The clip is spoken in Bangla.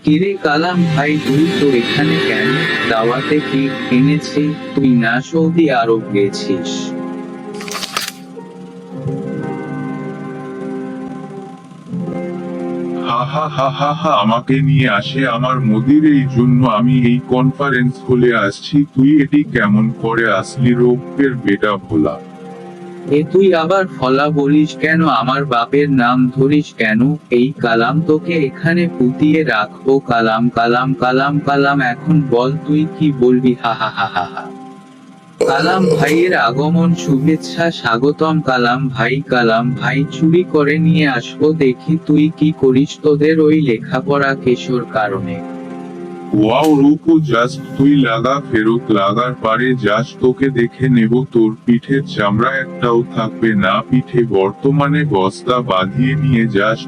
কিরে কালাম ভাই, তুই তো এখানে কেন? দাওয়াতে কি এনেছে? তুই না সৌদি আরব গেছিস? হা হা হা হা হা, আমাকে নিয়ে আসে আমার মোদির, এই জন্য আমি এই কনফারেন্স হলে আসছি। তুই এটি কেমন করে আসলি রৌপ্যের বেটা ভোলা? তুই আবার ফলা বলিস কেন? আমার বাপের নাম ধরিস কেন? এই কালাম তোকে এখানে পুতিয়ে রাখবো। কালাম কালাম কালাম কালাম, এখন বল তুই কি বলবি? হা হা হা হা হা। কালাম ভাইয়ের আগমন, শুভেচ্ছা, স্বাগতম কালাম ভাই। কালাম ভাই, চুরি করে নিয়ে আসবো, দেখি তুই কি করিস। তোদের ওই লেখাপড়া কেশোর কারণে। ওয়াও রূপু, জাস্ট তুই লাগা, ফেরত লাগার পারে যাস, তোকে দেখে নেব। তোর পিঠের চামড়া একটাও থাকবে না পিঠে, বর্তমানে বস্তা বাঁধিয়ে নিয়ে যাস।